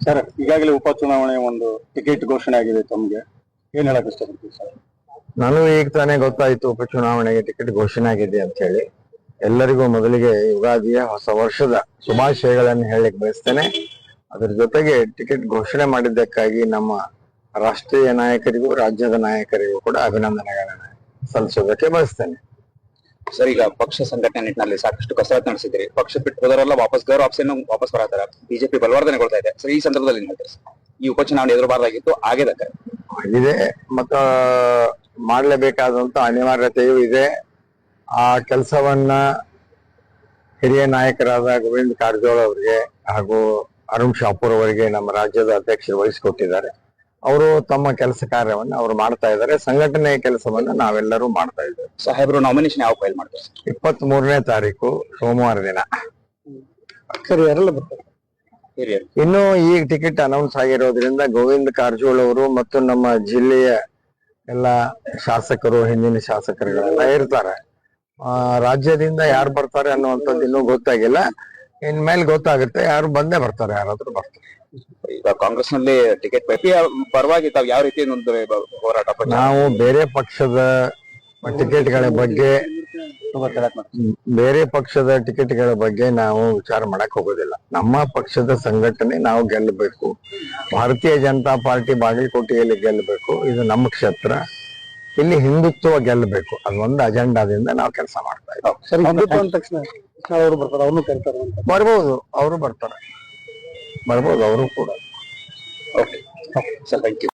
Sir, ಈಗಾಗಲೇ ಉಪಚುನಾವಣೆ ಒಂದು ಟಿಕೆಟ್ ಘೋಷಣೆ ಆಗಿದೆ. ತಮ್ಗೆ ಏನ್ ಹೇಳಕ್ ಇಷ್ಟಪಡ್ತೀವಿ ಸರ್? ನಾನು ಈಗ ತಾನೇ ಗೊತ್ತಾಯ್ತು ಉಪಚುನಾವಣೆಗೆ ಟಿಕೆಟ್ ಘೋಷಣೆ ಆಗಿದೆ ಅಂತ ಹೇಳಿ. ಎಲ್ಲರಿಗೂ ಮೊದಲಿಗೆ ಯುಗಾದಿಯ ಹೊಸ ವರ್ಷದ ಶುಭಾಶಯಗಳನ್ನು ಹೇಳಲಿಕ್ಕೆ ಬಯಸ್ತೇನೆ. ಅದ್ರ ಜೊತೆಗೆ ಟಿಕೆಟ್ ಘೋಷಣೆ ಮಾಡಿದ್ದಕ್ಕಾಗಿ ನಮ್ಮ ರಾಷ್ಟ್ರೀಯ ನಾಯಕರಿಗೂ ರಾಜ್ಯದ ನಾಯಕರಿಗೂ ಕೂಡ ಅಭಿನಂದನೆಗಳನ್ನು ಸಲ್ಲಿಸೋದಕ್ಕೆ ಬಯಸ್ತೇನೆ. ಸರ್, ಈಗ ಪಕ್ಷ ಸಂಘಟನೆ ನಿಟ್ಟಿನಲ್ಲಿ ಸಾಕಷ್ಟು ಕಸರತ್ತು ನಡೆಸಿದ್ರಿ. ಪಕ್ಷ ಬಿಟ್ಟು ಹೋದವರೆಲ್ಲ ಗೌರವ ಆಪ್ಷನ್ ವಾಪಸ್ ಬರತಾರ. ಬಿಜೆಪಿ ಬಲವರ್ಧನೆಗೊಳ್ತಾ ಇದೆ ಸರ್. ಈ ಸಂದರ್ಭದಲ್ಲಿ ಏನ್ ಹೇಳ್ತಾರೆ? ಈ ಉಪಚುನಾವಣೆ ಎದುರಬಾರ್ದಾಗಿತ್ತು, ಆಗಿದೆ ಮತ್ತ ಮಾಡಲೇಬೇಕಾದಂತ ಅನಿವಾರ್ಯತೆಯೂ ಇದೆ. ಆ ಕೆಲಸವನ್ನ ಹಿರಿಯ ನಾಯಕರಾದ ಗೋವಿಂದ ಕಾರಜೋಳ ಅವರಿಗೆ ಹಾಗೂ ಅರುಣ್ ಶಾಪೂರ್ ಅವರಿಗೆ ನಮ್ಮ ರಾಜ್ಯದ ಅಧ್ಯಕ್ಷರು ವಹಿಸಿಕೊಟ್ಟಿದ್ದಾರೆ. ಅವರು ತಮ್ಮ ಕೆಲಸ ಕಾರ್ಯವನ್ನು ಅವರು ಮಾಡ್ತಾ ಇದ್ದಾರೆ. ಸಂಘಟನೆಯ ಕೆಲಸವನ್ನ ನಾವೆಲ್ಲರೂ ಮಾಡ್ತಾ ಇದ್ದೇವೆ. ಸಾಹೇಬರು ನಾಮಿನೇಷನ್ ಯಾವ ಫೈಲ್ ಮಾಡ್ತಾರೆ? 23ನೇ ತಾರೀಕು ಸೋಮವಾರ ದಿನ. ಸರ್, ಯಾರೆಲ್ಲ ಬರ್ತಾರೆ? ಇನ್ನು ಈಗ ಟಿಕೆಟ್ ಅನೌನ್ಸ್ ಆಗಿರೋದ್ರಿಂದ ಗೋವಿಂದ ಕಾರಜೋಳ ಅವರು ಮತ್ತು ನಮ್ಮ ಜಿಲ್ಲೆಯ ಎಲ್ಲ ಶಾಸಕರು, ಹಿಂದಿನ ಶಾಸಕರುಗಳೆಲ್ಲ ಇರ್ತಾರೆ. ರಾಜ್ಯದಿಂದ ಯಾರು ಬರ್ತಾರೆ ಅನ್ನುವಂಥದ್ದು ಇನ್ನೂ ಗೊತ್ತಾಗಿಲ್ಲ. ಇನ್ಮೇಲೆ ಗೊತ್ತಾಗುತ್ತೆ. ಯಾರು ಬಂದೇ ಬರ್ತಾರೆ, ಯಾರಾದ್ರೂ ಬರ್ತಾರೆ. ಈಗ ಕಾಂಗ್ರೆಸ್ ನಲ್ಲಿ ಟಿಕೆಟ್ ಪರವಾಗಿ ತಾವು ಯಾವ ರೀತಿ ಹೋರಾಟ? ನಾವು ಬೇರೆ ಪಕ್ಷದ ಟಿಕೆಟ್ಗಳ ಬಗ್ಗೆ ನಾವು ವಿಚಾರ ಮಾಡಕ್ ಹೋಗೋದಿಲ್ಲ. ನಮ್ಮ ಪಕ್ಷದ ಸಂಘಟನೆ ನಾವು ಗೆಲ್ಲಬೇಕು. ಭಾರತೀಯ ಜನತಾ ಪಾರ್ಟಿ ಬಾಗಲಕೋಟೆಯಲ್ಲಿ ಗೆಲ್ಲಬೇಕು. ಇದು ನಮ್ಮ ಕ್ಷೇತ್ರ. ಇಲ್ಲಿ ಹಿಂದುತ್ವ ಗೆಲ್ಲಬೇಕು. ಅದೊಂದು ಅಜೆಂಡಾದಿಂದ ನಾವು ಕೆಲಸ ಮಾಡ್ತಾ ಇದ್ದೀವಿ. ಸರ್, ಹಿಂದುತ್ವ ಅಂದ ತಕ್ಷಣ ಅವರು ಬರ್ತಾರೆ, ಅವ್ರನ್ನು ಕರೀತಾರೆ ಅಂತ. ಬರ್ಬೋದು, ಅವರು ಬರ್ತಾರೆ, ಬರ್ಬೋದು ಅವರು ಕೂಡ. Okay sir, thank you.